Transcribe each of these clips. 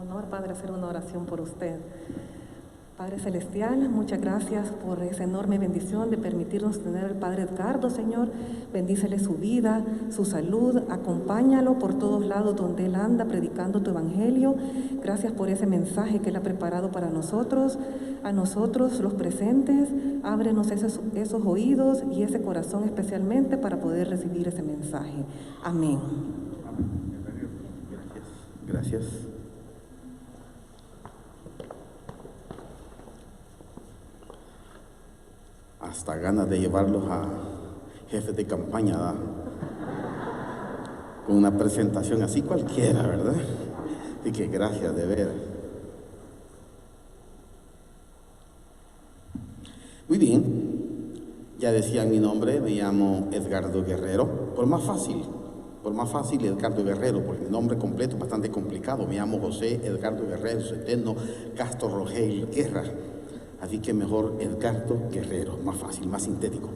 honor, Padre, hacer una oración por usted. Padre Celestial, muchas gracias por esa enorme bendición de permitirnos tener al Padre Edgardo, Señor. Bendícele su vida, su salud, acompáñalo por todos lados donde él anda predicando tu evangelio. Gracias por ese mensaje que él ha preparado para nosotros, a nosotros los presentes. Ábrenos esos oídos y ese corazón especialmente para poder recibir ese mensaje. Amén. Gracias. Hasta ganas de llevarlos a jefes de campaña, ¿verdad? Con una presentación así cualquiera, ¿verdad? Así que gracias, de veras. Muy bien, ya decían mi nombre, me llamo Edgardo Guerrero, por más fácil Edgardo Guerrero, porque mi nombre completo es bastante complicado. Me llamo José Edgardo Guerrero Centeno Castro Rogel Guerra. Así que mejor Edgardo Guerrero, más fácil, más sintético.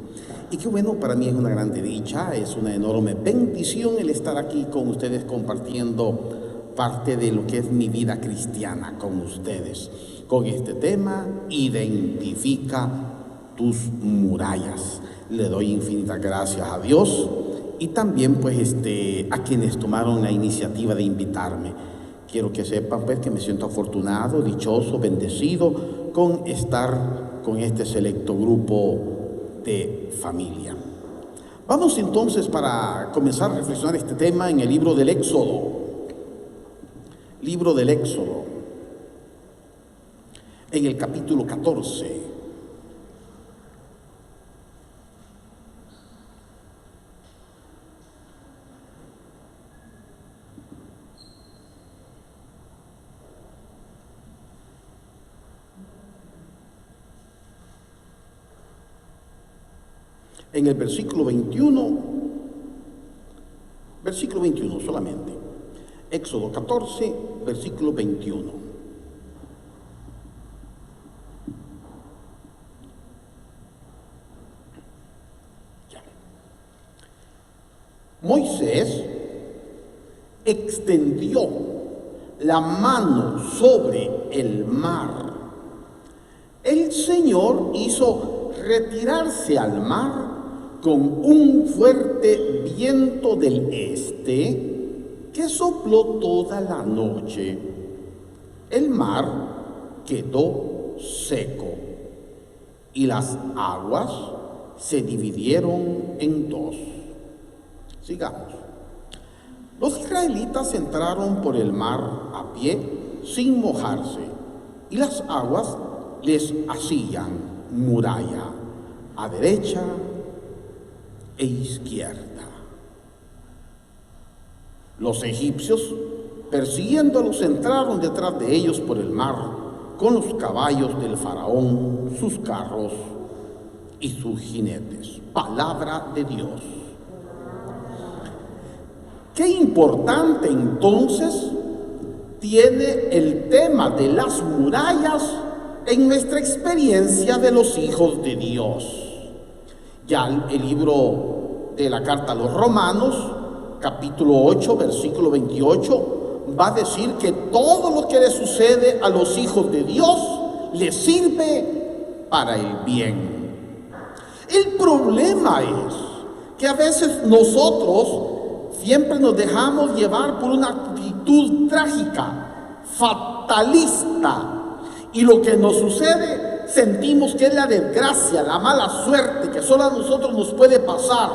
Y qué bueno, para mí es una grande dicha, es una enorme bendición el estar aquí con ustedes compartiendo parte de lo que es mi vida cristiana con ustedes. Con este tema, identifica tus murallas. Le doy infinitas gracias a Dios y también pues a quienes tomaron la iniciativa de invitarme. Quiero que sepan pues que me siento afortunado, dichoso, bendecido con estar con este selecto grupo de familia. Vamos entonces para comenzar a reflexionar este tema en el libro del Éxodo. Libro del Éxodo, en el capítulo 14. En el versículo 21 solamente. Éxodo 14, versículo 21. Ya. Moisés extendió la mano sobre el mar. El Señor hizo retirarse al mar con un fuerte viento del este que sopló toda la noche. El mar quedó seco y las aguas se dividieron en dos. Sigamos. Los israelitas entraron por el mar a pie sin mojarse y las aguas les hacían muralla a derecha e izquierda. Los egipcios, persiguiéndolos, entraron detrás de ellos por el mar con los caballos del faraón, sus carros y sus jinetes. Palabra de Dios. Qué importante entonces tiene el tema de las murallas en nuestra experiencia de los hijos de Dios. Ya el libro de la carta a los Romanos, capítulo 8, versículo 28, va a decir que todo lo que le sucede a los hijos de Dios les sirve para el bien. El problema es que a veces nosotros siempre nos dejamos llevar por una actitud trágica, fatalista, y lo que nos sucede sentimos que es la desgracia, la mala suerte que solo a nosotros nos puede pasar.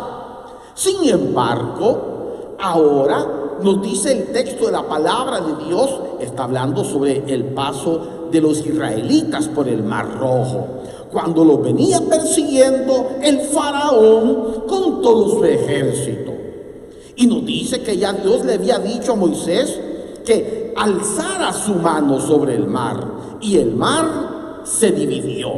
Sin embargo, ahora nos dice el texto de la palabra de Dios, está hablando sobre el paso de los israelitas por el Mar Rojo, cuando los venía persiguiendo el faraón con todo su ejército. Y nos dice que ya Dios le había dicho a Moisés que alzara su mano sobre el mar, y el mar se dividió.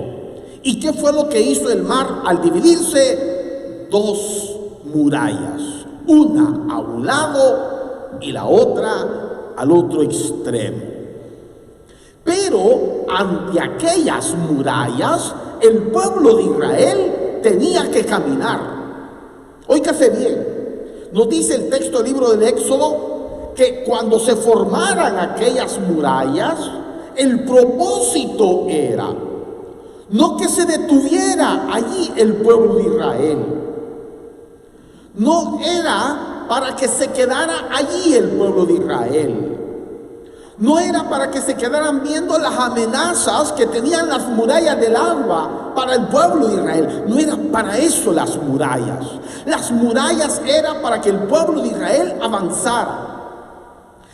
¿Y qué fue lo que hizo el mar al dividirse? Dos murallas, una a un lado y la otra al otro extremo. Pero ante aquellas murallas, el pueblo de Israel tenía que caminar. Óigase bien, nos dice el texto del libro del Éxodo que cuando se formaran aquellas murallas, el propósito era no que se detuviera allí el pueblo de Israel, no era para que se quedara allí el pueblo de Israel, no era para que se quedaran viendo las amenazas que tenían las murallas del agua para el pueblo de Israel. No era para eso las murallas. Las murallas eran para que el pueblo de Israel avanzara.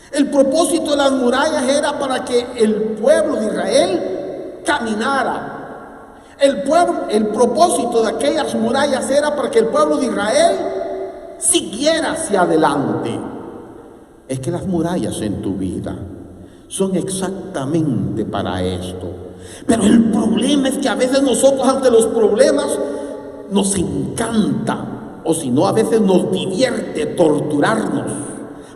El propósito de las murallas era para que el pueblo de Israel caminara. El propósito de aquellas murallas era para que el pueblo de Israel siguiera hacia adelante. Es que las murallas en tu vida son exactamente para esto. Pero el problema es que a veces nosotros ante los problemas nos encanta, o si no, a veces nos divierte torturarnos,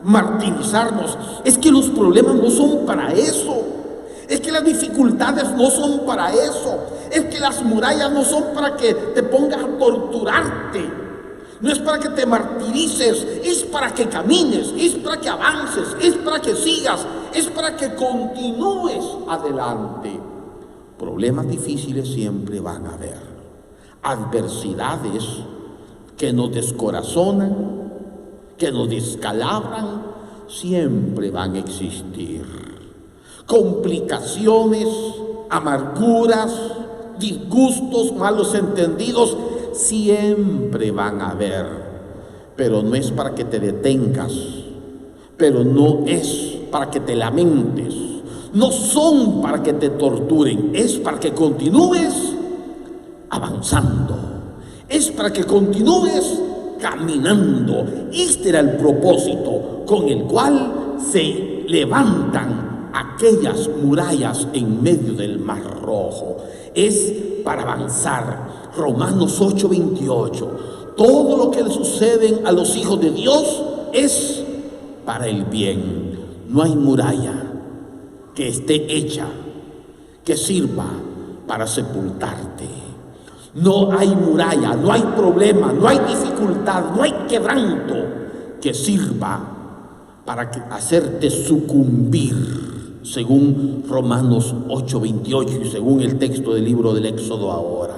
martirizarnos. Es que los problemas no son para eso. Es que las dificultades no son para eso. Es que las murallas no son para que te pongas a torturarte. No es para que te martirices, es para que camines, es para que avances, es para que sigas, es para que continúes adelante. Problemas difíciles siempre van a haber. Adversidades que nos descorazonan, que nos descalabran, siempre van a existir. Complicaciones, amarguras, disgustos, malos entendidos, siempre van a haber, pero no es para que te detengas, pero no es para que te lamentes, no son para que te torturen, es para que continúes avanzando, es para que continúes caminando. Este era el propósito con el cual se levantan aquellas murallas en medio del Mar Rojo, es para avanzar. Romanos 8:28, todo lo que le sucede a los hijos de Dios es para el bien. No hay muralla que esté hecha que sirva para sepultarte. No hay muralla, no hay problema, no hay dificultad, no hay quebranto que sirva para hacerte sucumbir, según Romanos 8:28 y según el texto del libro del Éxodo ahora.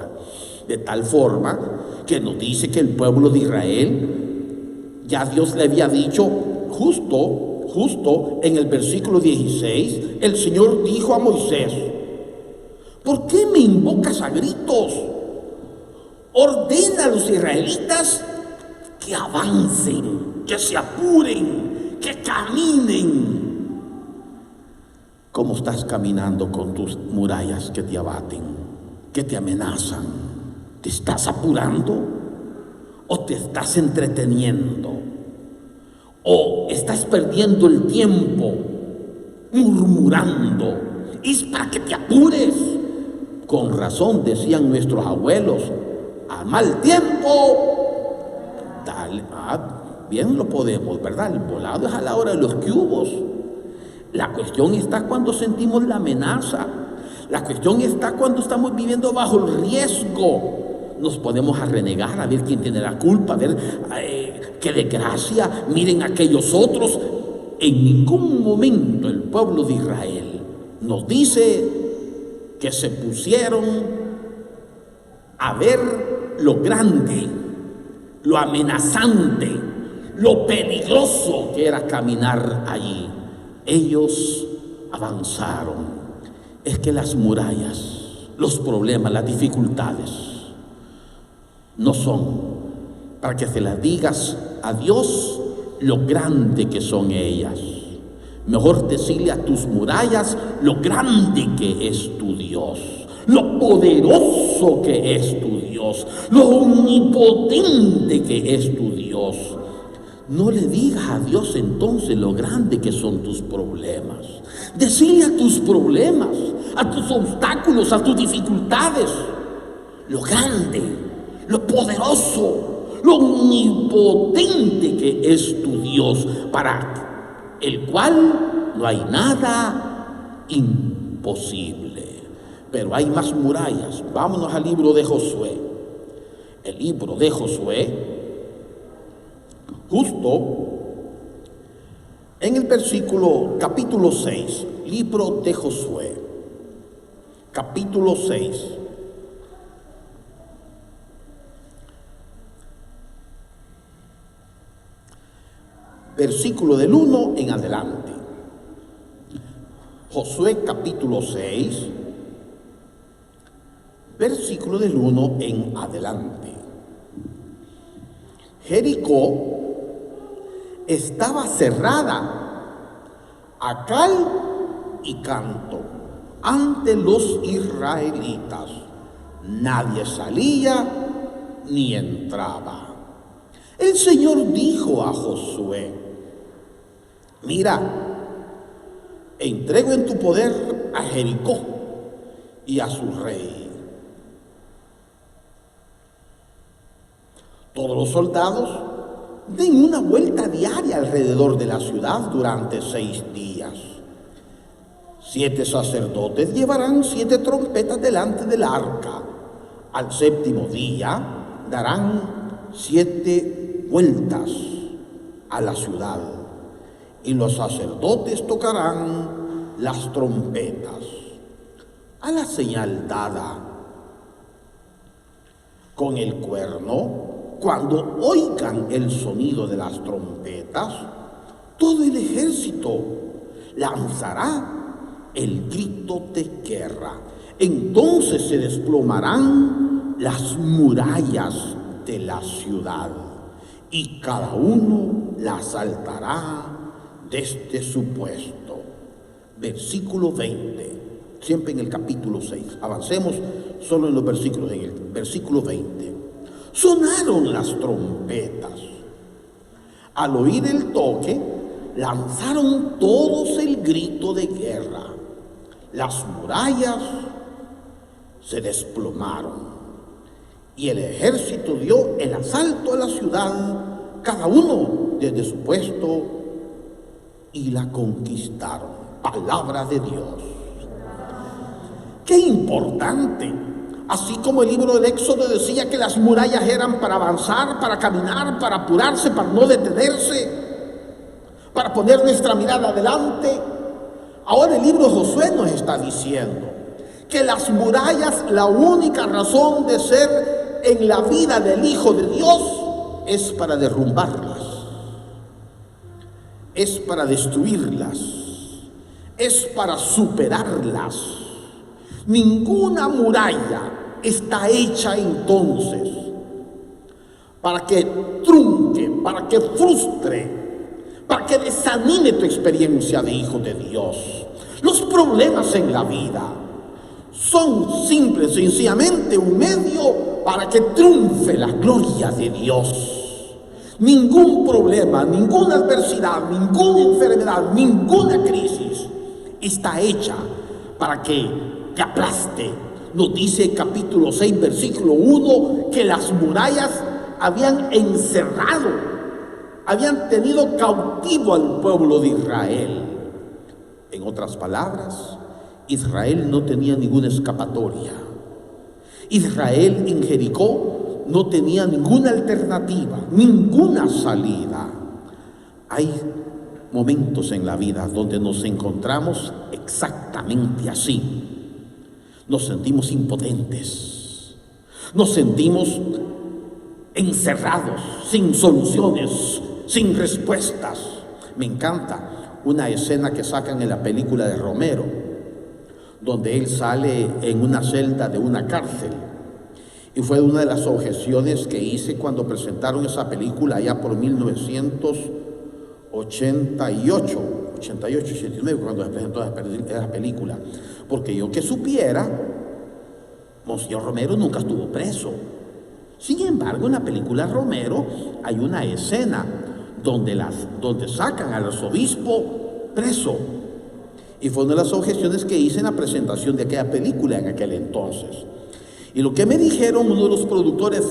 De tal forma que nos dice que el pueblo de Israel, ya Dios le había dicho, justo en el versículo 16, el Señor dijo a Moisés: ¿por qué me invocas a gritos? Ordena a los israelitas que avancen, que se apuren, que caminen. ¿Cómo estás caminando con tus murallas que te abaten, que te amenazan? ¿Te estás apurando o te estás entreteniendo? ¿O estás perdiendo el tiempo murmurando? Es para que te apures. Con razón decían nuestros abuelos: a mal tiempo, dale. Bien lo podemos, ¿verdad? El volado es a la hora de los cubos. La cuestión está cuando sentimos la amenaza. La cuestión está cuando estamos viviendo bajo el riesgo. Nos podemos a renegar, a ver quién tiene la culpa, a ver qué desgracia, miren aquellos otros. En ningún momento el pueblo de Israel nos dice que se pusieron a ver lo grande, lo amenazante, lo peligroso que era caminar allí. Ellos avanzaron. Es que las murallas, los problemas, las dificultades no son para que se las digas a Dios lo grande que son ellas. Mejor decirle a tus murallas lo grande que es tu Dios, lo poderoso que es tu Dios, lo omnipotente que es tu Dios. No le digas a Dios entonces lo grande que son tus problemas. Decirle a tus problemas, a tus obstáculos, a tus dificultades, lo grande, lo poderoso, lo omnipotente que es tu Dios, para el cual no hay nada imposible. Pero hay más murallas. Vámonos al libro de Josué. El libro de Josué, justo en el capítulo 6, libro de Josué, capítulo 6. Versículo del 1 en adelante. Josué capítulo 6, versículo del 1 en adelante. Jericó estaba cerrada a cal y canto ante los israelitas. Nadie salía ni entraba. El Señor dijo a Josué: mira, entrego en tu poder a Jericó y a su rey. Todos los soldados den una vuelta diaria alrededor de la ciudad durante 6 días. 7 sacerdotes llevarán 7 trompetas delante del arca. Al 7º día darán 7 vueltas a la ciudad, y los sacerdotes tocarán las trompetas. A la señal dada con el cuerno, cuando oigan el sonido de las trompetas, todo el ejército lanzará el grito de guerra. Entonces se desplomarán las murallas de la ciudad, y cada uno la asaltará desde su puesto. Versículo 20, siempre en el capítulo 6. Avancemos solo en los versículos, en el versículo 20. Sonaron las trompetas. Al oír el toque, lanzaron todos el grito de guerra. Las murallas se desplomaron y el ejército dio el asalto a la ciudad, cada uno desde su puesto, y la conquistaron. Palabra de Dios. Qué importante. Así como el libro del Éxodo decía que las murallas eran para avanzar, para caminar, para apurarse, para no detenerse, para poner nuestra mirada adelante. Ahora el libro de Josué nos está diciendo que las murallas, la única razón de ser en la vida del Hijo de Dios es para derrumbarlas, es para destruirlas, es para superarlas. Ninguna muralla está hecha entonces para que trunque, para que frustre, para que desanime tu experiencia de hijo de Dios. Los problemas en la vida son simple y sencillamente un medio para que triunfe la gloria de Dios. Ningún problema, ninguna adversidad, ninguna enfermedad, ninguna crisis está hecha para que aplaste. Nos dice el capítulo 6, versículo 1, que las murallas habían encerrado, habían tenido cautivo al pueblo de Israel. En otras palabras, Israel no tenía ninguna escapatoria. Israel en Jericó no tenía ninguna alternativa, ninguna salida. Hay momentos en la vida donde nos encontramos exactamente así. Nos sentimos impotentes, nos sentimos encerrados, sin soluciones, sin respuestas. Me encanta una escena que sacan en la película de Romero, donde él sale en una celda de una cárcel. Y fue una de las objeciones que hice cuando presentaron esa película allá por 1988, 89, cuando se presentó esa película. Porque yo que supiera, Monseñor Romero nunca estuvo preso. Sin embargo, en la película Romero hay una escena donde sacan al arzobispo preso. Y fue una de las objeciones que hice en la presentación de aquella película en aquel entonces. Y lo que me dijeron uno de los productores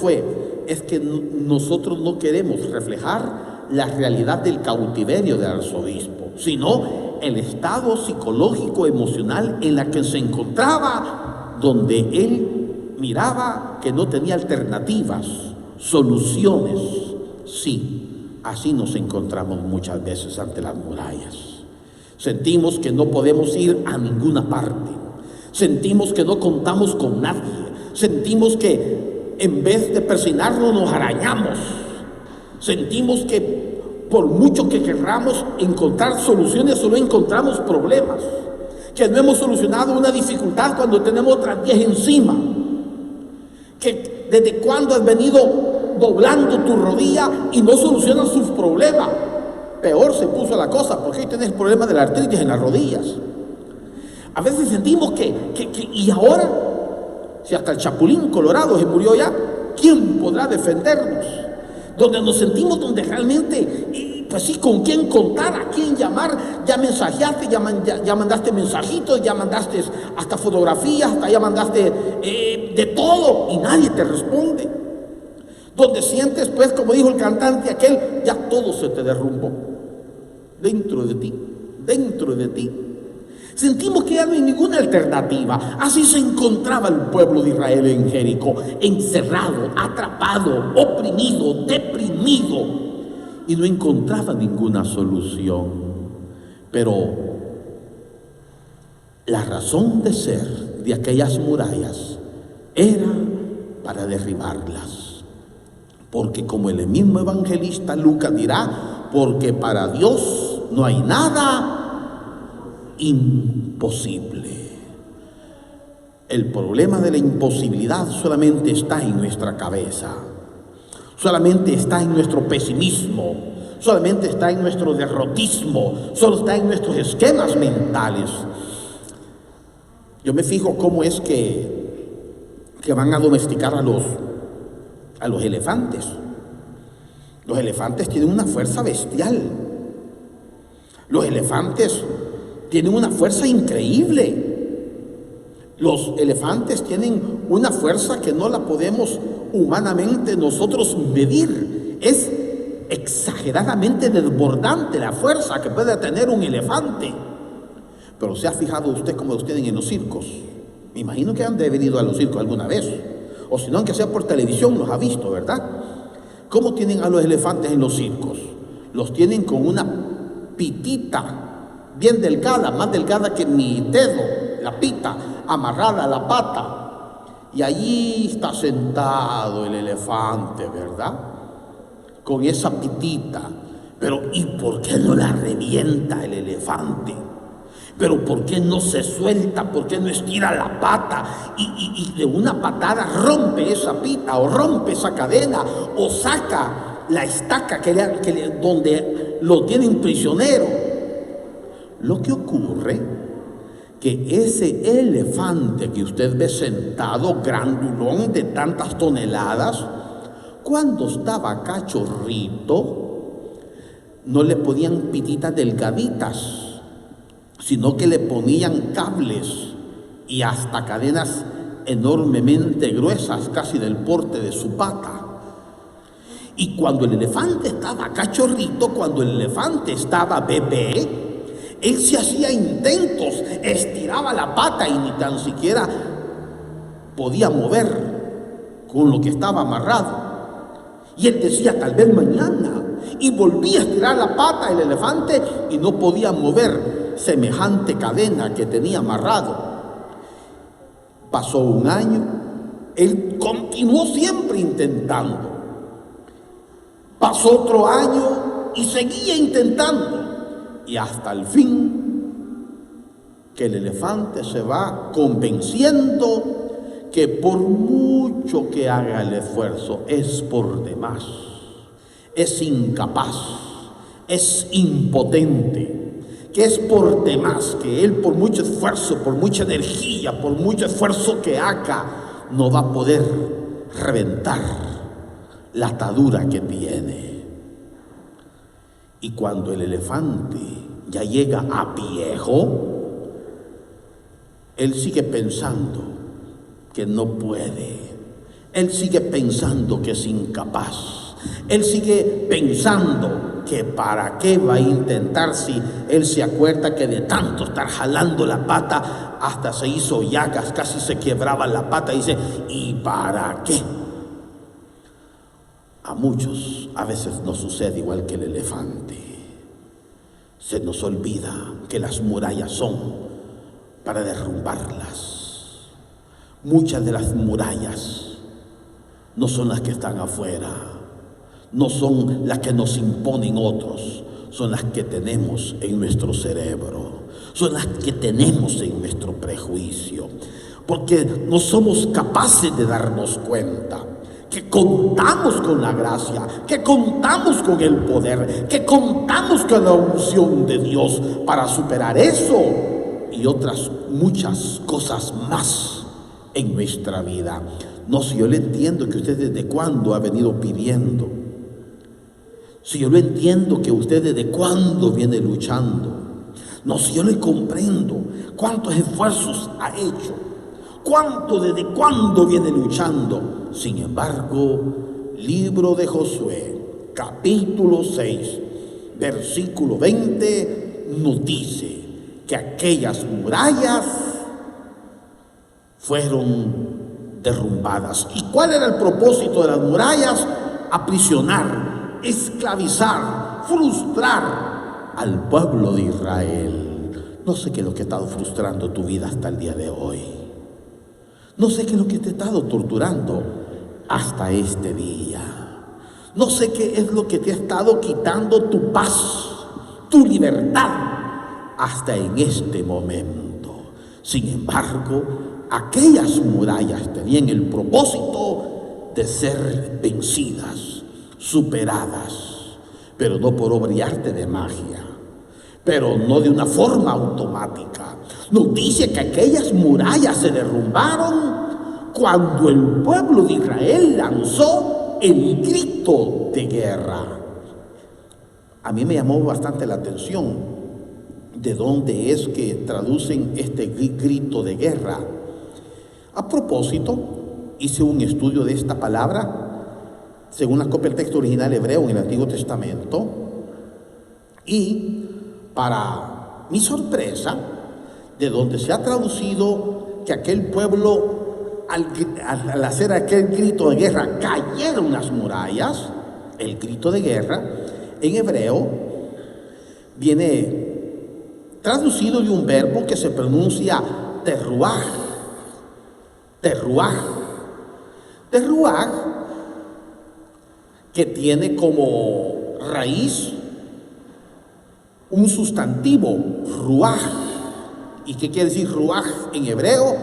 es que nosotros no queremos reflejar la realidad del cautiverio del arzobispo, sino el estado psicológico, emocional en la que se encontraba, donde él miraba que no tenía alternativas, soluciones. Sí, Así nos encontramos muchas veces ante las murallas. Sentimos que no podemos ir a ninguna parte. Sentimos que no contamos con nadie. Sentimos que en vez de persignarnos nos arañamos. Sentimos que por mucho que querramos encontrar soluciones, solo encontramos problemas. Que no hemos solucionado una dificultad cuando tenemos otras 10 encima. Que desde cuándo has venido doblando tu rodilla y no solucionan sus problemas. Peor se puso la cosa, porque hoy tienes el problema de la artritis en las rodillas. A veces sentimos que y ahora, si hasta el Chapulín Colorado se murió ya, ¿quién podrá defendernos? Donde nos sentimos, donde realmente, pues sí, con quién contar, a quién llamar. Ya mensajeaste, ya mandaste mensajitos, ya mandaste hasta fotografías, hasta ya mandaste de todo y nadie te responde. Donde sientes, pues, como dijo el cantante aquel, ya todo se te derrumbó dentro de ti, dentro de ti. Sentimos que ya no hay ninguna alternativa. Así se encontraba el pueblo de Israel en Jericó, encerrado, atrapado, oprimido, deprimido, y no encontraba ninguna solución. Pero la razón de ser de aquellas murallas era para derribarlas. Porque como el mismo evangelista Lucas dirá, porque para Dios no hay nada imposible. El problema de la imposibilidad solamente está en nuestra cabeza, solamente está en nuestro pesimismo, solamente está en nuestro derrotismo, solo está en nuestros esquemas mentales. Yo me fijo cómo es que van a domesticar a los elefantes. Los elefantes tienen una fuerza bestial. Los elefantes tienen una fuerza increíble. Los elefantes tienen una fuerza que no la podemos humanamente nosotros medir. Es exageradamente desbordante la fuerza que puede tener un elefante. Pero ¿se ha fijado usted cómo los tienen en los circos? Me imagino que han de haber ido a los circos alguna vez. O si no, aunque sea por televisión, los ha visto, ¿verdad? ¿Cómo tienen a los elefantes en los circos? Los tienen con una pitita bien delgada, más delgada que mi dedo, la pita, amarrada a la pata. Y allí está sentado el elefante, ¿verdad? Con esa pitita. Pero ¿y por qué no la revienta el elefante? Pero ¿por qué no se suelta? ¿Por qué no estira la pata? Y de una patada rompe esa pita, o rompe esa cadena, o saca la estaca donde lo tienen prisionero. Lo que ocurre que ese elefante que usted ve sentado, grandulón de tantas toneladas, cuando estaba cachorrito, no le ponían pititas delgaditas, sino que le ponían cables y hasta cadenas enormemente gruesas, casi del porte de su pata. Y cuando el elefante estaba cachorrito, cuando el elefante estaba bebé, él se hacía intentos, estiraba la pata y ni tan siquiera podía mover con lo que estaba amarrado. Y él decía, tal vez mañana, y volvía a estirar la pata el elefante y no podía mover semejante cadena que tenía amarrado. Pasó un año, él continuó siempre intentando. Pasó otro año y seguía intentando. Y hasta el fin, que el elefante se va convenciendo que por mucho que haga el esfuerzo, es por demás, es incapaz, es impotente, que es por demás, que él por mucho esfuerzo, por mucha energía, por mucho esfuerzo que haga, no va a poder reventar la atadura que tiene. Y cuando el elefante ya llega a viejo, él sigue pensando que no puede, él sigue pensando que es incapaz, él sigue pensando que para qué va a intentar si él se acuerda que de tanto estar jalando la pata hasta se hizo llagas, casi se quebraba la pata y dice, ¿y para qué? A muchos a veces nos sucede igual que el elefante. Se nos olvida que las murallas son para derrumbarlas. Muchas de las murallas no son las que están afuera, no son las que nos imponen otros, son las que tenemos en nuestro cerebro, son las que tenemos en nuestro prejuicio, porque no somos capaces de darnos cuenta que contamos con la gracia, que contamos con el poder, que contamos con la unción de Dios para superar eso y otras muchas cosas más en nuestra vida. No, si yo le entiendo que usted desde cuándo ha venido pidiendo, si yo lo entiendo que usted desde cuándo viene luchando, no, si yo le comprendo cuántos esfuerzos ha hecho, desde cuándo viene luchando. Sin embargo, libro de Josué, capítulo 6, versículo 20, nos dice que aquellas murallas fueron derrumbadas. ¿Y cuál era el propósito de las murallas? Aprisionar, esclavizar, frustrar al pueblo de Israel. No sé qué es lo que ha estado frustrando tu vida hasta el día de hoy. No sé qué es lo que te ha estado torturando hasta este día. No sé qué es lo que te ha estado quitando tu paz, tu libertad, hasta en este momento. Sin embargo, aquellas murallas tenían el propósito de ser vencidas, superadas, pero no por obra y arte de magia, pero no de una forma automática. Nos dice que aquellas murallas se derrumbaron cuando el pueblo de Israel lanzó el grito de guerra. A mí me llamó bastante la atención de dónde es que traducen este grito de guerra. A propósito, hice un estudio de esta palabra según la copia del texto original hebreo en el Antiguo Testamento, y para mi sorpresa, de donde se ha traducido que aquel pueblo al hacer aquel grito de guerra cayeron las murallas, el grito de guerra en hebreo viene traducido de un verbo que se pronuncia teruach, que tiene como raíz un sustantivo, ruach. ¿Y qué quiere decir ruach en hebreo?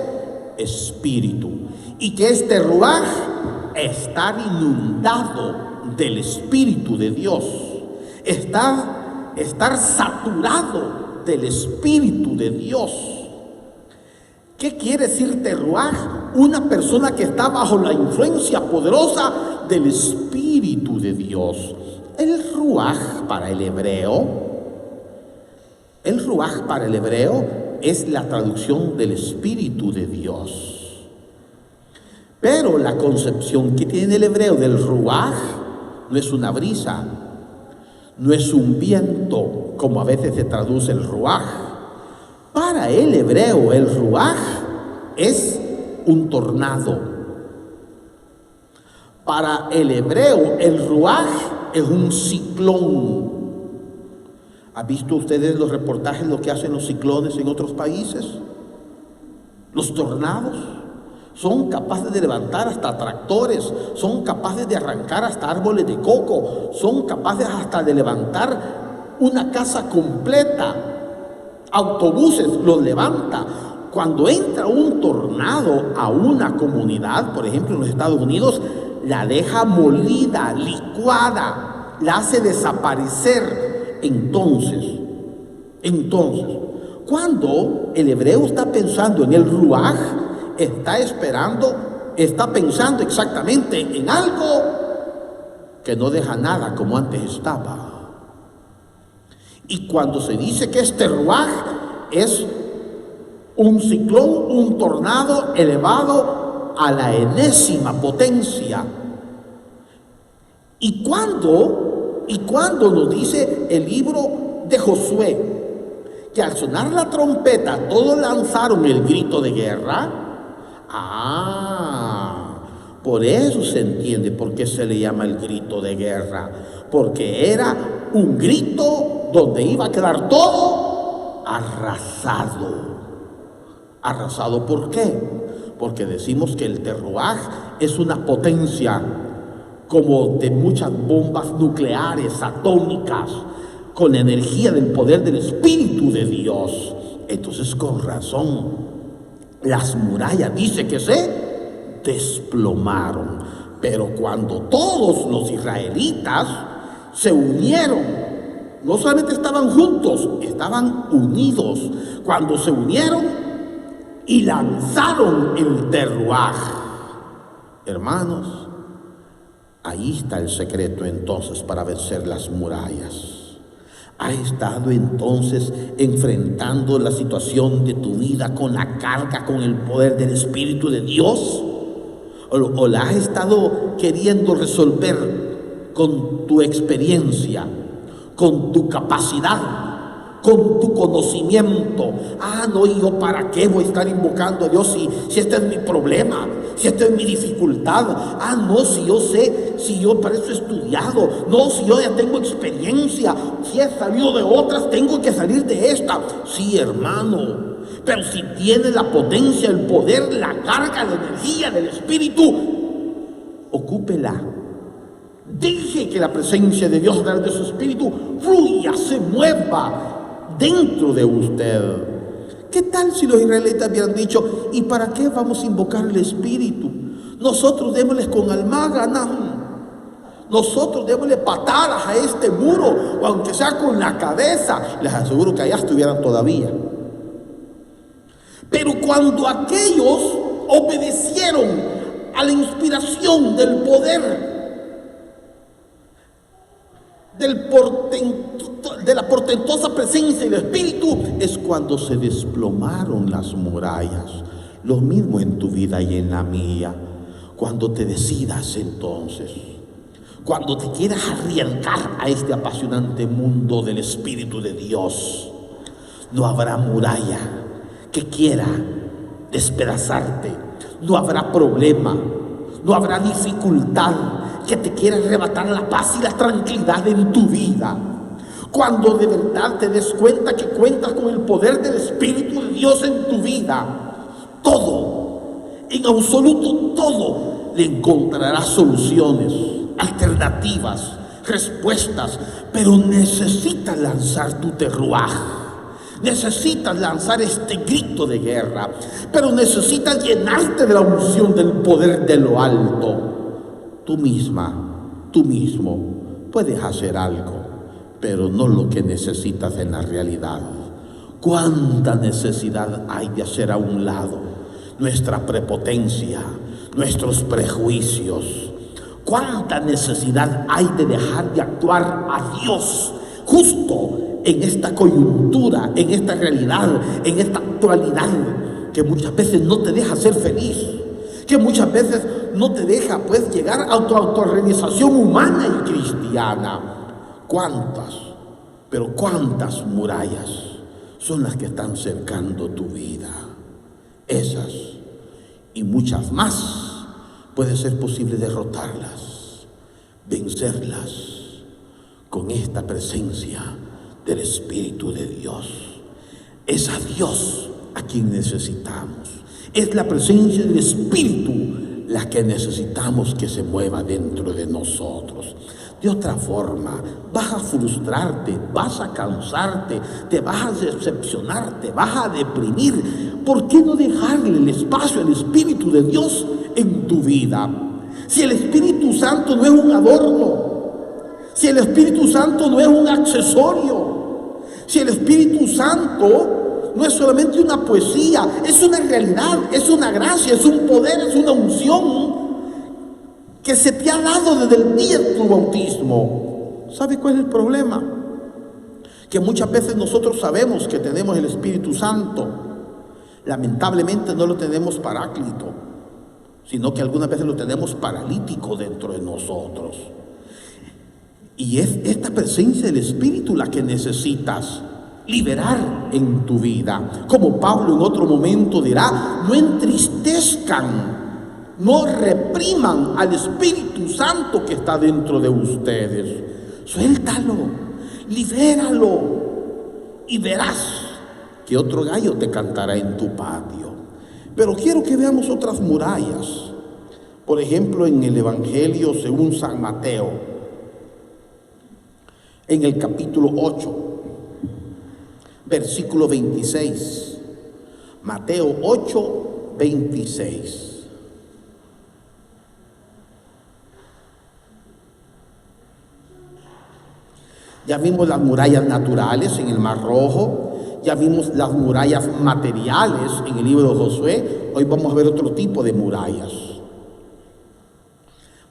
Espíritu. Y que este ruach, estar inundado del Espíritu de Dios, estar saturado del Espíritu de Dios. ¿Qué quiere decir teruach? Una persona que está bajo la influencia poderosa del Espíritu de Dios. El ruach para el hebreo es la traducción del Espíritu de Dios. Pero la concepción que tiene el hebreo del ruach no es una brisa, no es un viento, como a veces se traduce el ruach. Para el hebreo, el ruach es un tornado. Para el hebreo, el ruach es un ciclón. ¿Han visto ustedes los reportajes, lo que hacen los ciclones en otros países? Los tornados son capaces de levantar hasta tractores, son capaces de arrancar hasta árboles de coco, son capaces hasta de levantar una casa completa, autobuses los levanta. Cuando entra un tornado a una comunidad, por ejemplo en los Estados Unidos, la deja molida, licuada, la hace desaparecer. Entonces, cuando el hebreo está pensando en el ruach, está pensando exactamente en algo que no deja nada como antes estaba. Y cuando se dice que este ruach es un ciclón, un tornado elevado a la enésima potencia. ¿Y cuándo nos dice el libro de Josué que al sonar la trompeta todos lanzaron el grito de guerra? Por eso se entiende por qué se le llama el grito de guerra, porque era un grito donde iba a quedar todo arrasado. ¿Arrasado por qué? Porque decimos que el terruaj es una potencia como de muchas bombas nucleares, atómicas, con energía del poder del Espíritu de Dios. Entonces, con razón, las murallas dice que se desplomaron. Pero cuando todos los israelitas se unieron, no solamente estaban juntos, estaban unidos. Cuando se unieron y lanzaron el terruaj, hermanos, ahí está el secreto entonces para vencer las murallas. ¿Has estado entonces enfrentando la situación de tu vida con la carga, con el poder del Espíritu de Dios? ¿O la has estado queriendo resolver con tu experiencia, con tu capacidad, con tu conocimiento? No, ¿y yo para qué voy a estar invocando a Dios si este es mi problema, si esta es mi dificultad? No, si yo sé, si yo para eso he estudiado, no, si yo ya tengo experiencia, si he salido de otras, tengo que salir de esta. Sí, hermano, pero si tiene la potencia, el poder, la carga, la energía del Espíritu, ocúpela. Deje que la presencia de Dios a través de su Espíritu fluya, se mueva dentro de usted. ¿Qué tal si los israelitas hubieran dicho: ¿y para qué vamos a invocar el Espíritu? Nosotros démosles con almaganam. Nosotros démosle patadas a este muro, o aunque sea con la cabeza. Les aseguro que allá estuvieran todavía. Pero cuando aquellos obedecieron a la inspiración del poder, de la portentosa presencia del Espíritu, es cuando se desplomaron las murallas. Lo mismo en tu vida y en la mía. Cuando te decidas entonces, cuando te quieras arriesgar a este apasionante mundo del Espíritu de Dios, no habrá muralla que quiera despedazarte, no habrá problema, no habrá dificultad que te quiera arrebatar la paz y la tranquilidad en tu vida. Cuando de verdad te des cuenta que cuentas con el poder del Espíritu de Dios en tu vida, todo, en absoluto todo, le encontrarás soluciones, alternativas, respuestas. Pero necesitas lanzar tu terruaj, necesitas lanzar este grito de guerra, pero necesitas llenarte de la unción del poder de lo alto. Tú misma, tú mismo puedes hacer algo, pero no lo que necesitas en la realidad. ¿Cuánta necesidad hay de hacer a un lado nuestra prepotencia, nuestros prejuicios? ¿Cuánta necesidad hay de dejar de actuar a Dios justo en esta coyuntura, en esta realidad, en esta actualidad que muchas veces no te deja ser feliz, que muchas veces no te deja pues llegar a tu autorrealización humana y cristiana? ¿Cuántas, pero cuántas murallas son las que están cercando tu vida? Esas y muchas más puede ser posible derrotarlas, vencerlas con esta presencia del Espíritu de Dios. Es a Dios a quien necesitamos. Es la presencia del Espíritu la que necesitamos que se mueva dentro de nosotros. De otra forma, vas a frustrarte, vas a cansarte, te vas a decepcionar, te vas a deprimir. ¿Por qué no dejarle el espacio al Espíritu de Dios en tu vida? Si el Espíritu Santo no es un adorno, si el Espíritu Santo no es un accesorio, si el Espíritu Santo no es solamente una poesía, es una realidad, es una gracia, es un poder, es una unción que se te ha dado desde el día de tu bautismo. ¿Sabe cuál es el problema? Que muchas veces nosotros sabemos que tenemos el Espíritu Santo, lamentablemente no lo tenemos paráclito, sino que algunas veces lo tenemos paralítico dentro de nosotros. Y es esta presencia del Espíritu la que necesitas liberar en tu vida. Como Pablo en otro momento dirá: no entristezcan No repriman al Espíritu Santo que está dentro de ustedes. Suéltalo, libéralo y verás que otro gallo te cantará en tu patio. Pero quiero que veamos otras murallas. Por ejemplo, en el Evangelio según San Mateo, en el capítulo 8, versículo 26. Mateo 8, 26. Ya vimos las murallas naturales en el Mar Rojo, ya vimos las murallas materiales en el libro de Josué. Hoy vamos a ver otro tipo de murallas.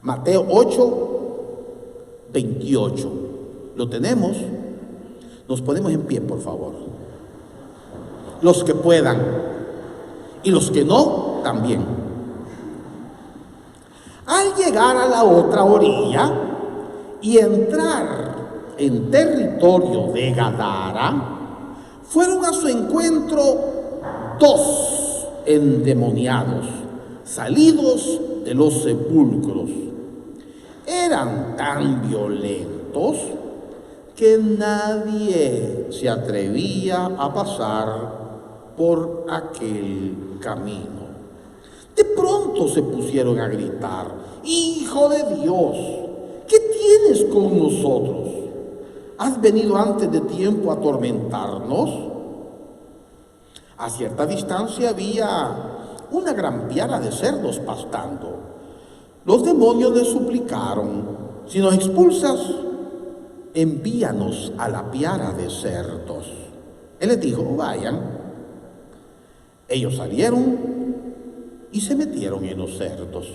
Mateo 8, 28. ¿Lo tenemos? Nos ponemos en pie, por favor. Los que puedan y los que no, también. Al llegar a la otra orilla y entrar en territorio de Gadara, fueron a su encuentro 2 endemoniados, salidos de los sepulcros. Eran tan violentos que nadie se atrevía a pasar por aquel camino. De pronto se pusieron a gritar: ¡Hijo de Dios! ¿Qué tienes con nosotros? ¿Has venido antes de tiempo a atormentarnos? A cierta distancia había una gran piara de cerdos pastando. Los demonios le suplicaron: si nos expulsas, envíanos a la piara de cerdos. Él les dijo: vayan. Ellos salieron y se metieron en los cerdos.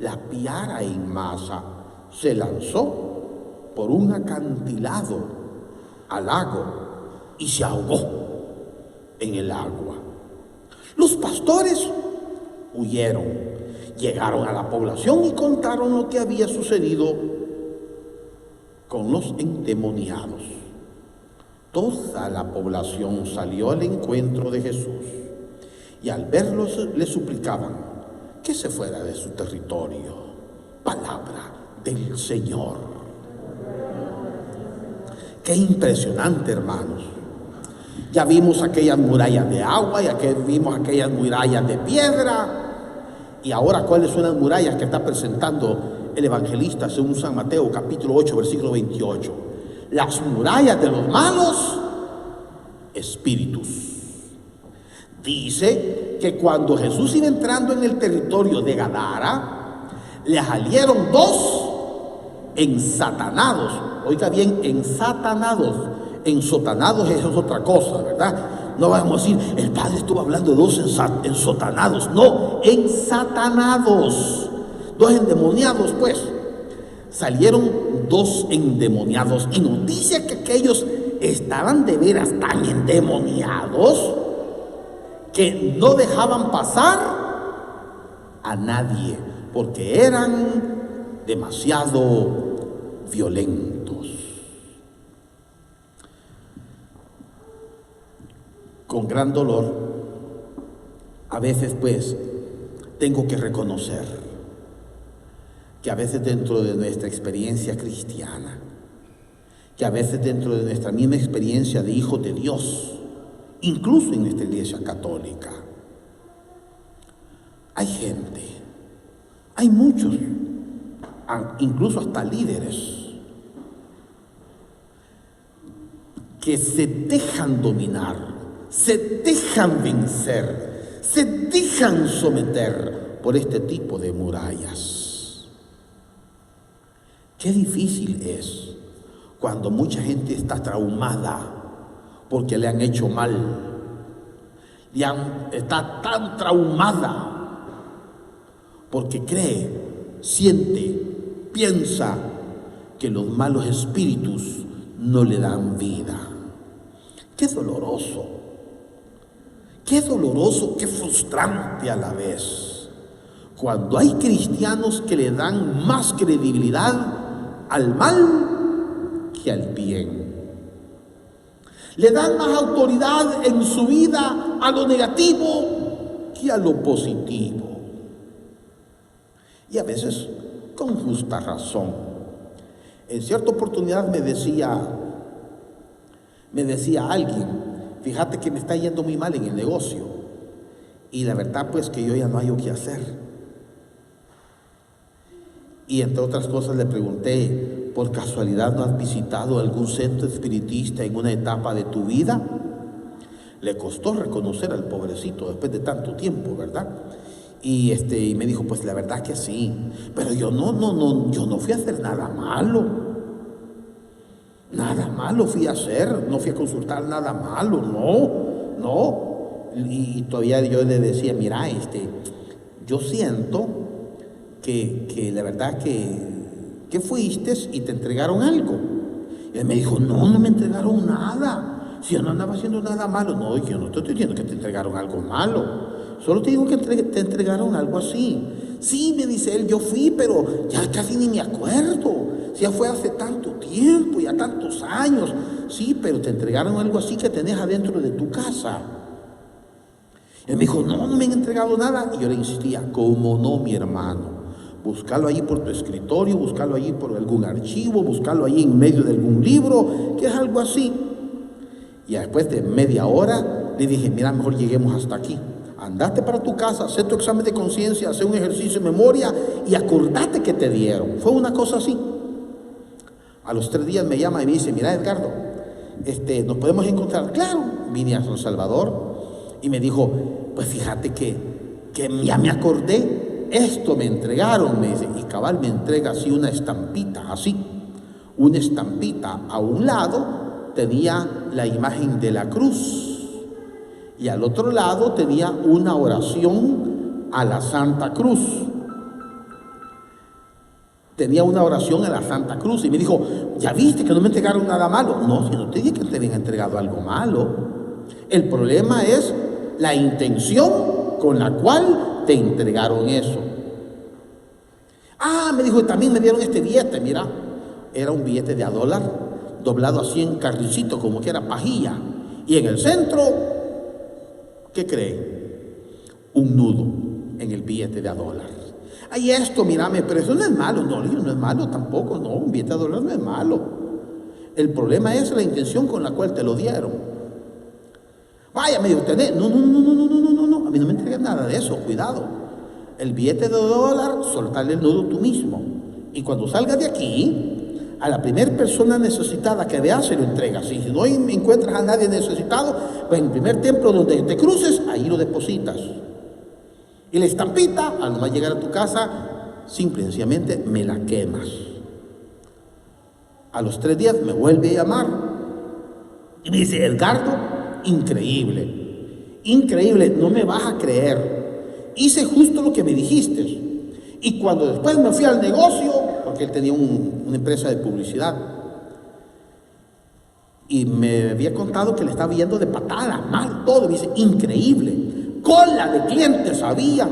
La piara en masa se lanzó por un acantilado al lago y se ahogó en el agua. Los pastores huyeron, llegaron a la población y contaron lo que había sucedido con los endemoniados. Toda la población salió al encuentro de Jesús y al verlos le suplicaban que se fuera de su territorio. Palabra del Señor. Qué impresionante, hermanos. Ya vimos aquellas murallas de agua, ya que vimos aquellas murallas de piedra. Y ahora, ¿cuáles son las murallas que está presentando el evangelista según San Mateo, capítulo 8, versículo 28? Las murallas de los malos espíritus. Dice que cuando Jesús iba entrando en el territorio de Gadara, le salieron 2 ensatanados. Oiga bien, ensatanados. Ensotanados es otra cosa, ¿verdad? No vamos a decir, el padre estuvo hablando de 2 ensotanados. No, ensatanados. 2 endemoniados, pues. Salieron 2 endemoniados. Y nos dice que aquellos estaban de veras tan endemoniados que no dejaban pasar a nadie, porque eran demasiado violentos. Con gran dolor, a veces pues tengo que reconocer que a veces dentro de nuestra experiencia cristiana, que a veces dentro de nuestra misma experiencia de hijos de Dios, incluso en nuestra iglesia católica, hay gente, hay muchos, incluso hasta líderes, que se dejan dominar, se dejan vencer, se dejan someter por este tipo de murallas. Qué difícil es cuando mucha gente está traumada porque le han hecho mal, está tan traumada porque cree, siente, piensa que los malos espíritus no le dan vida. Qué doloroso, qué frustrante a la vez, cuando hay cristianos que le dan más credibilidad al mal que al bien. Le dan más autoridad en su vida a lo negativo que a lo positivo. y a veces con justa razón. En cierta oportunidad me decía alguien: fíjate que me está yendo muy mal en el negocio, y la verdad pues que yo ya no hallo qué hacer. Y entre otras cosas le pregunté: ¿por casualidad no has visitado algún centro espiritista en una etapa de tu vida? Le costó reconocer al pobrecito después de tanto tiempo, ¿verdad? Y me dijo: pues la verdad que sí, pero yo no fui a hacer nada malo. Nada malo fui a hacer, no fui a consultar nada malo, no. Y todavía yo le decía: mira, yo siento que la verdad que fuiste y te entregaron algo. Y él me dijo: no me entregaron nada. Si yo no andaba haciendo nada malo. No, yo no te estoy diciendo que te entregaron algo malo. Solo te digo que te entregaron algo así. Sí, me dice él, yo fui, pero ya casi ni me acuerdo. Ya fue hace tanto tiempo, ya tantos años. Sí, pero te entregaron algo así que tenés adentro de tu casa. Él me dijo: no me han entregado nada. Y yo le insistía: ¿cómo no, mi hermano? Búscalo ahí por tu escritorio, búscalo ahí por algún archivo, búscalo ahí en medio de algún libro, que es algo así. Y después de media hora le dije: mira, mejor lleguemos hasta aquí. Andate para tu casa, haz tu examen de conciencia, haz un ejercicio de memoria y acordate que te dieron. Fue una cosa así. A los 3 días me llama y me dice: mira, Edgardo, ¿nos podemos encontrar? Claro. Vine a San Salvador y me dijo: pues fíjate que ya me acordé, esto me entregaron, me dice. Y cabal me entrega así una estampita, así. Una estampita. A un lado tenía la imagen de la cruz y al otro lado tenía una oración a la Santa Cruz. Tenía una oración a la Santa Cruz y me dijo: ¿ya viste que no me entregaron nada malo? No, si no te dije que te habían entregado algo malo. El problema es la intención con la cual te entregaron eso. Ah, me dijo: y también me dieron este billete, mira. Era un billete de $1, doblado así en carricito, como que era pajilla. Y en el centro, ¿qué cree? Un nudo en el billete de $1. Ay, esto, mírame, pero eso no es malo. No, no es malo tampoco, no, un billete de $1 no es malo. El problema es la intención con la cual te lo dieron. Vaya, me dijo: no, a mí no me entregues nada de eso, cuidado. El billete de $1, soltarle el nudo tú mismo. Y cuando salgas de aquí, a la primera persona necesitada que veas se lo entregas. Y si no encuentras a nadie necesitado, pues en el primer templo donde te cruces, ahí lo depositas. Y la estampita, al nomás llegar a tu casa, simplemente me la quemas. A los 3 días me vuelve a llamar y me dice: Edgardo, increíble, no me vas a creer. Hice justo lo que me dijiste. Y cuando después me fui al negocio, porque él tenía una empresa de publicidad, y me había contado que le estaba yendo de patada, mal todo, me dice: increíble, cola de clientes habían,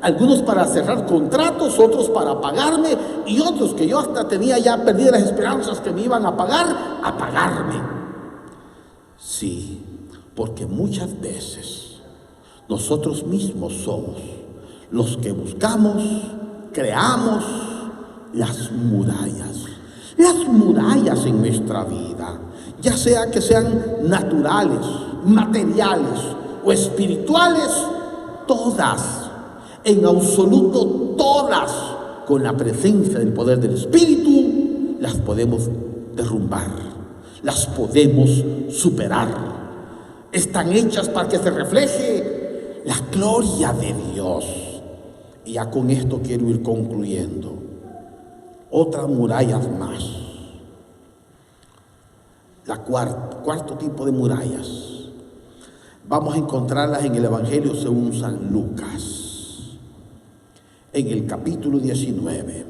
algunos para cerrar contratos, otros para pagarme, y otros que yo hasta tenía ya perdidas las esperanzas que me iban a pagarme. Sí, porque muchas veces nosotros mismos somos los que buscamos, creamos las murallas en nuestra vida, ya sea que sean naturales, materiales o espirituales, todas, en absoluto todas, con la presencia del poder del Espíritu, las podemos derrumbar, las podemos superar. Están hechas para que se refleje la gloria de Dios. Y ya con esto quiero ir concluyendo. Otras murallas más. La cuarto tipo de murallas. Vamos a encontrarlas en el Evangelio según San Lucas, en el capítulo 19.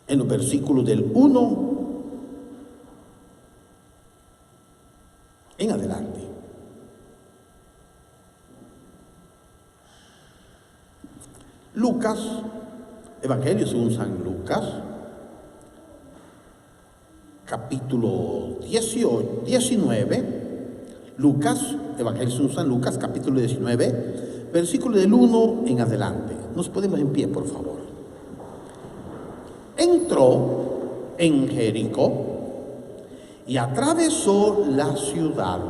En los versículos del 1 en adelante. Lucas, Evangelio según San Lucas, capítulo 19, Lucas, Evangelio de San Lucas, capítulo 19, versículo del 1 en adelante. Nos ponemos en pie, por favor. Entró en Jericó y atravesó la ciudad.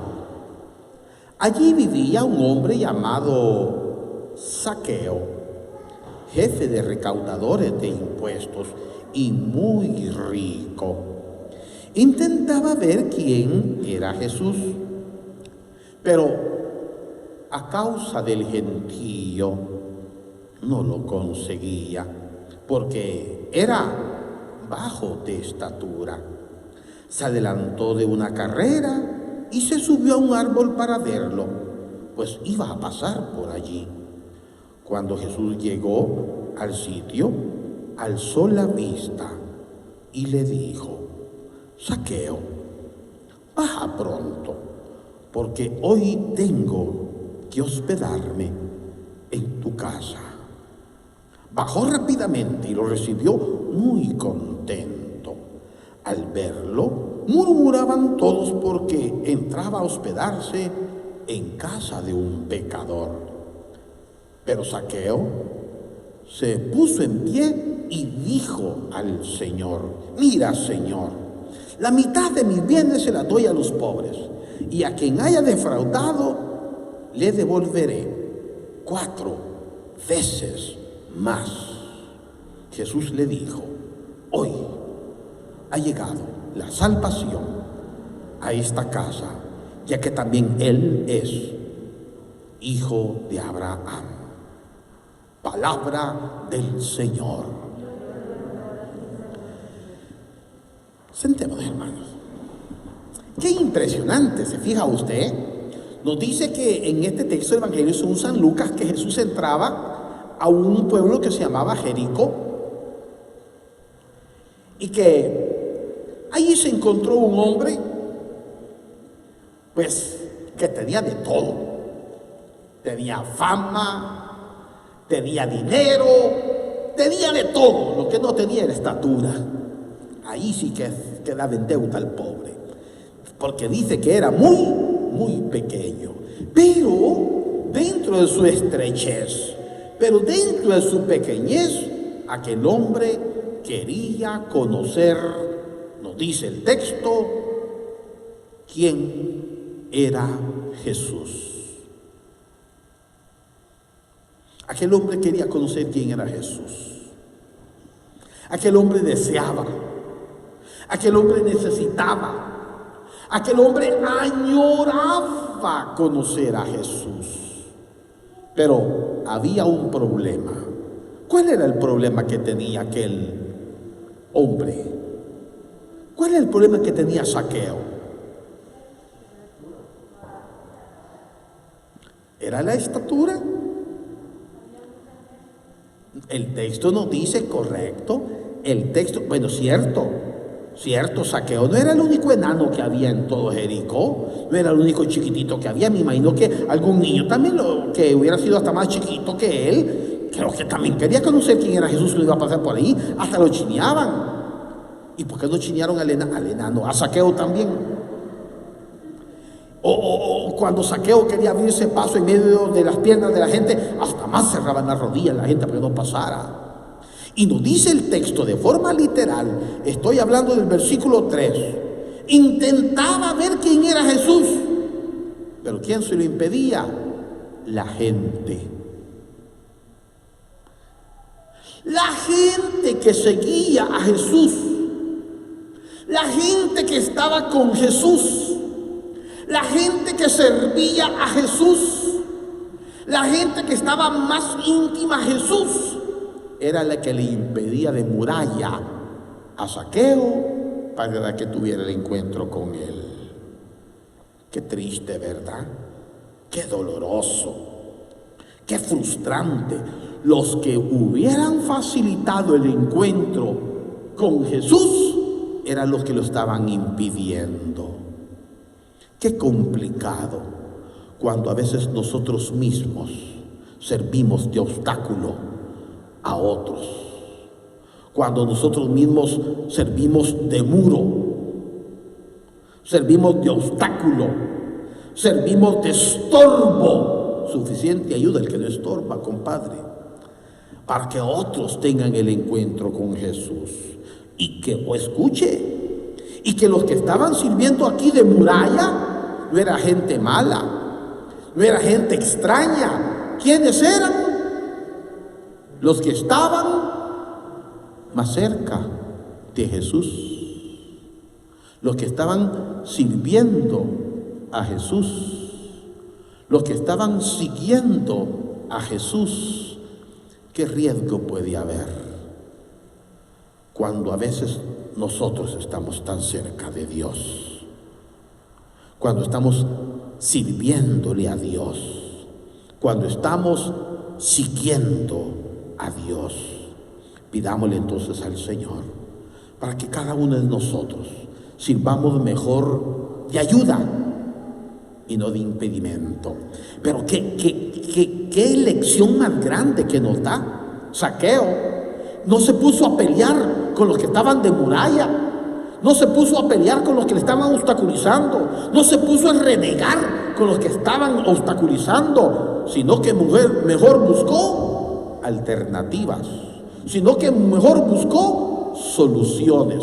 Allí vivía un hombre llamado Zaqueo, jefe de recaudadores de impuestos y muy rico. Intentaba ver quién era Jesús, pero a causa del gentío no lo conseguía, porque era bajo de estatura. Se adelantó de una carrera y se subió a un árbol para verlo, pues iba a pasar por allí. Cuando Jesús llegó al sitio, alzó la vista y le dijo: Zaqueo, baja pronto, porque hoy tengo que hospedarme en tu casa. Bajó rápidamente y lo recibió muy contento. Al verlo, murmuraban todos porque entraba a hospedarse en casa de un pecador. Pero Zaqueo se puso en pie y dijo al Señor: mira, Señor, la mitad de mis bienes se la doy a los pobres, y a quien haya defraudado le devolveré 4 veces más. Jesús le dijo: hoy ha llegado la salvación a esta casa, ya que también él es hijo de Abraham. Palabra del Señor. Sentémonos, hermanos. Qué impresionante, ¿se fija usted? Nos dice que en este texto del Evangelio de San Lucas que Jesús entraba a un pueblo que se llamaba Jericó y que allí se encontró un hombre pues que tenía de todo. Tenía fama, tenía dinero, tenía de todo. Lo que no tenía era estatura. Ahí sí que quedaba en deuda al pobre, porque dice que era muy pequeño. Pero dentro de su estrechez, pero dentro de su pequeñez, aquel hombre quería conocer, nos dice el texto, quién era Jesús. Aquel hombre quería conocer quién era Jesús. Aquel hombre deseaba, aquel hombre necesitaba, aquel hombre añoraba conocer a Jesús. Pero había un problema. ¿Cuál era el problema que tenía aquel hombre? ¿Cuál era el problema que tenía Zaqueo? ¿Era la estatura? El texto nos dice, correcto, el texto, bueno, cierto, Zaqueo no era el único enano que había en todo Jericó, no era el único chiquitito que había. Me imagino que algún niño también, que hubiera sido hasta más chiquito que él, creo que también quería conocer quién era Jesús, lo iba a pasar por ahí, hasta lo chineaban. ¿Y por qué no chinearon al enano? A Zaqueo también. O cuando Zaqueo quería abrirse paso en medio de las piernas de la gente, hasta más cerraban las rodillas la gente para que no pasara. Y nos dice el texto de forma literal, estoy hablando del versículo 3, intentaba ver quién era Jesús, pero ¿quién se lo impedía? La gente. La gente que seguía a Jesús, la gente que estaba con Jesús, la gente que servía a Jesús, la gente que estaba más íntima a Jesús, era la que le impedía de muralla a Zaqueo para que tuviera el encuentro con él. Qué triste, ¿verdad? Qué doloroso, qué frustrante. Los que hubieran facilitado el encuentro con Jesús eran los que lo estaban impidiendo. Qué complicado cuando a veces nosotros mismos servimos de obstáculo a otros. Cuando nosotros mismos servimos de muro, servimos de obstáculo servimos de estorbo. Suficiente ayuda el que no estorba, compadre, para que otros tengan el encuentro con Jesús. Y que, o escuche, y que los que estaban sirviendo aquí de muralla no era gente mala, no era gente extraña. ¿Quiénes eran? Los que estaban más cerca de Jesús, los que estaban sirviendo a Jesús, los que estaban siguiendo a Jesús. ¿Qué riesgo puede haber cuando a veces nosotros estamos tan cerca de Dios? Cuando estamos sirviéndole a Dios, cuando estamos siguiendo a Dios. Pidámosle entonces al Señor para que cada uno de nosotros sirvamos mejor de ayuda y no de impedimento. Pero qué lección más grande que nos da. Zaqueo no se puso a pelear con los que estaban de muralla, no se puso a pelear con los que le estaban obstaculizando, no se puso a renegar con los que estaban obstaculizando, sino que mejor buscó alternativas, sino que mejor buscó soluciones.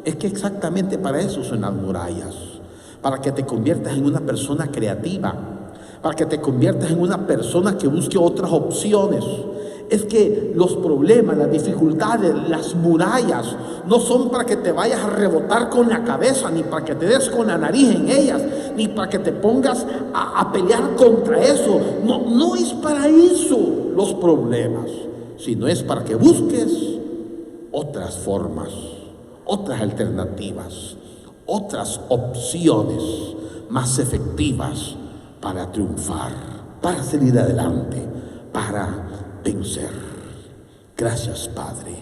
Es que exactamente para eso son las murallas, para que te conviertas en una persona creativa, para que te conviertas en una persona que busque otras opciones. Es que los problemas, las dificultades, las murallas no son para que te vayas a rebotar con la cabeza, ni para que te des con la nariz en ellas, ni para que te pongas a pelear contra eso. No es para eso los problemas, sino es para que busques otras formas, otras alternativas, otras opciones más efectivas para triunfar, para salir adelante, para vencer. Gracias, Padre,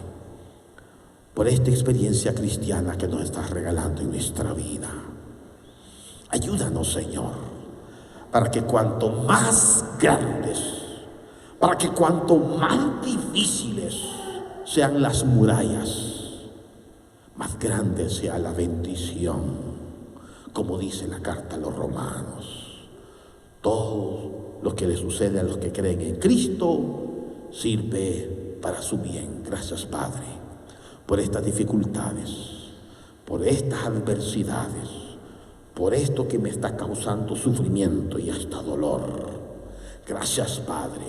por esta experiencia cristiana que nos estás regalando en nuestra vida. Ayúdanos, Señor, para que cuanto más grandes, para que cuanto más difíciles sean las murallas, más grande sea la bendición, como dice la carta a los Romanos. Todo lo que le sucede a los que creen en Cristo sirve para su bien. Gracias, Padre, por estas dificultades, por estas adversidades, por esto que me está causando sufrimiento y hasta dolor. Gracias, Padre,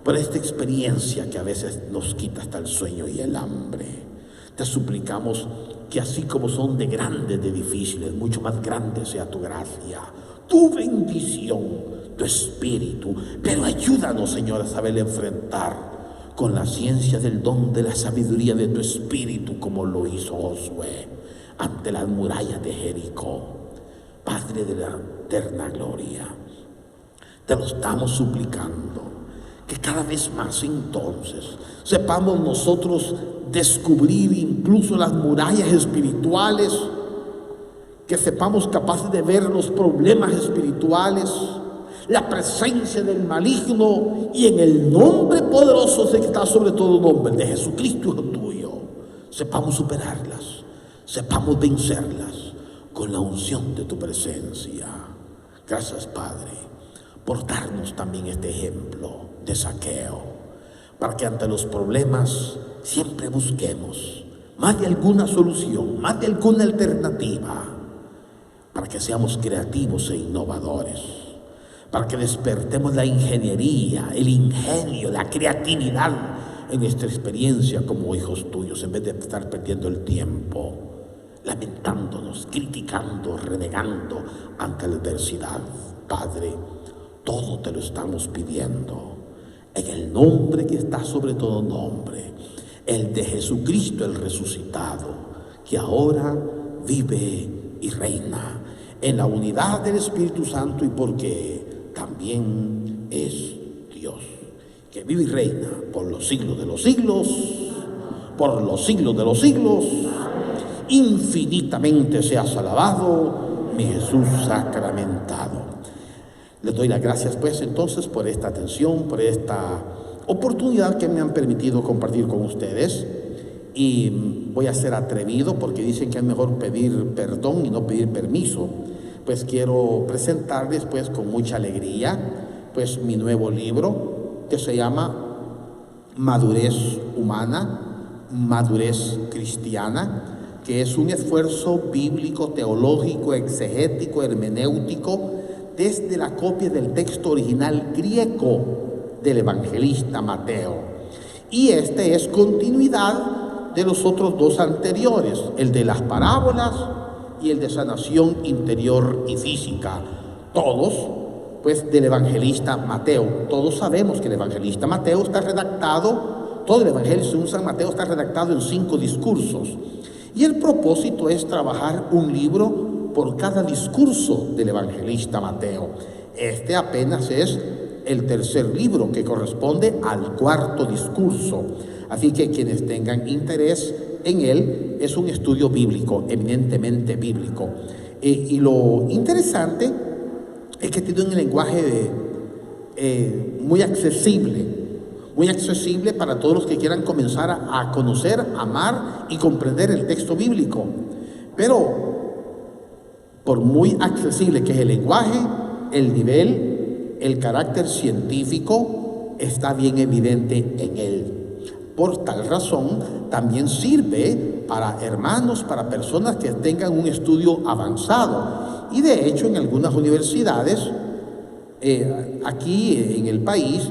por esta experiencia que a veces nos quita hasta el sueño y el hambre. Te suplicamos que así como son de grandes, de difíciles, mucho más grande sea tu gracia, tu bendición, tu espíritu. Pero ayúdanos, Señor, a saber enfrentar con la ciencia del don de la sabiduría de tu espíritu, como lo hizo Josué ante las murallas de Jericó. Padre de la eterna gloria, te lo estamos suplicando, que cada vez más entonces sepamos nosotros descubrir incluso las murallas espirituales, que sepamos capaces de ver los problemas espirituales, la presencia del maligno, y en el nombre poderoso que está sobre todo nombre, de Jesucristo, hijo tuyo, sepamos superarlas, sepamos vencerlas con la unción de tu presencia. Gracias, Padre, por darnos también este ejemplo de Zaqueo, para que ante los problemas siempre busquemos más de alguna solución, más de alguna alternativa, para que seamos creativos e innovadores, para que despertemos la ingeniería, el ingenio, la creatividad en nuestra experiencia como hijos tuyos, en vez de estar perdiendo el tiempo, lamentándonos, criticando, renegando ante la adversidad. Padre, todo te lo estamos pidiendo en el nombre que está sobre todo nombre, el de Jesucristo el resucitado, que ahora vive y reina en la unidad del Espíritu Santo, y porque también es Dios, que vive y reina por los siglos de los siglos, por los siglos de los siglos. Infinitamente seas alabado, mi Jesús sacramentado. Les doy las gracias pues entonces por esta atención, por esta oportunidad que me han permitido compartir con ustedes. Y voy a ser atrevido, porque dicen que es mejor pedir perdón y no pedir permiso. pues quiero presentarles pues con mucha alegría pues mi nuevo libro que se llama Madurez Humana, Madurez Cristiana, que es un esfuerzo bíblico, teológico, exegético, hermenéutico, desde la copia del texto original griego del evangelista Mateo. Y este es continuidad de los otros dos anteriores, el de las parábolas y el de sanación interior y física, todos pues del evangelista Mateo. Todos sabemos que el evangelista Mateo está redactado, todo el evangelio según San Mateo está redactado en 5 discursos. Y el propósito es trabajar un libro por cada discurso del evangelista Mateo. Este apenas es el tercer libro que corresponde al 4º discurso. Así que quienes tengan interés en él, es un estudio bíblico, eminentemente bíblico. Y lo interesante es que tiene un lenguaje muy accesible para todos los que quieran comenzar a conocer, amar y comprender el texto bíblico. Pero por muy accesible que es el lenguaje, el nivel, el carácter científico está bien evidente en él. Por tal razón, también sirve para hermanos, para personas que tengan un estudio avanzado. Y de hecho, en algunas universidades, aquí en el país,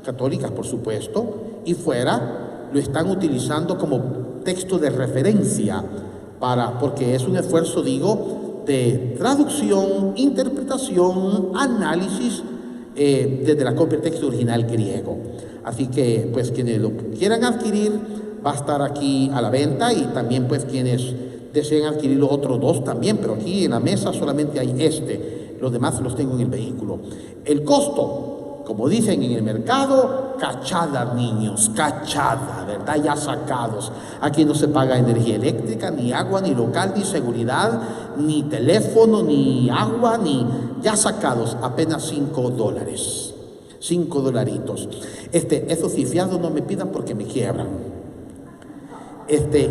católicas por supuesto, y fuera, lo están utilizando como texto de referencia, porque es un esfuerzo, digo, de traducción, interpretación, análisis, desde la copia del texto original griego. Así que, pues, quienes lo quieran adquirir, va a estar aquí a la venta, y también, pues, quienes deseen adquirir los otros 2 también, pero aquí en la mesa solamente hay los demás los tengo en el vehículo. El costo, como dicen en el mercado, cachada, niños, cachada, ¿verdad? Ya sacados. Aquí no se paga energía eléctrica, ni agua, ni local, ni seguridad, ni teléfono, ni agua, ni ya sacados, apenas $5. 5 dolaritos. Eso sí, fiado no me pidan porque me quiebran.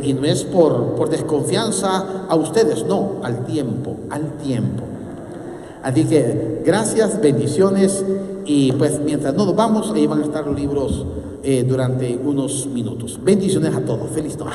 Y no es por desconfianza a ustedes, no, al tiempo. Así que gracias, bendiciones, y pues mientras no nos vamos, ahí van a estar los libros durante unos minutos. Bendiciones a todos, feliz noche.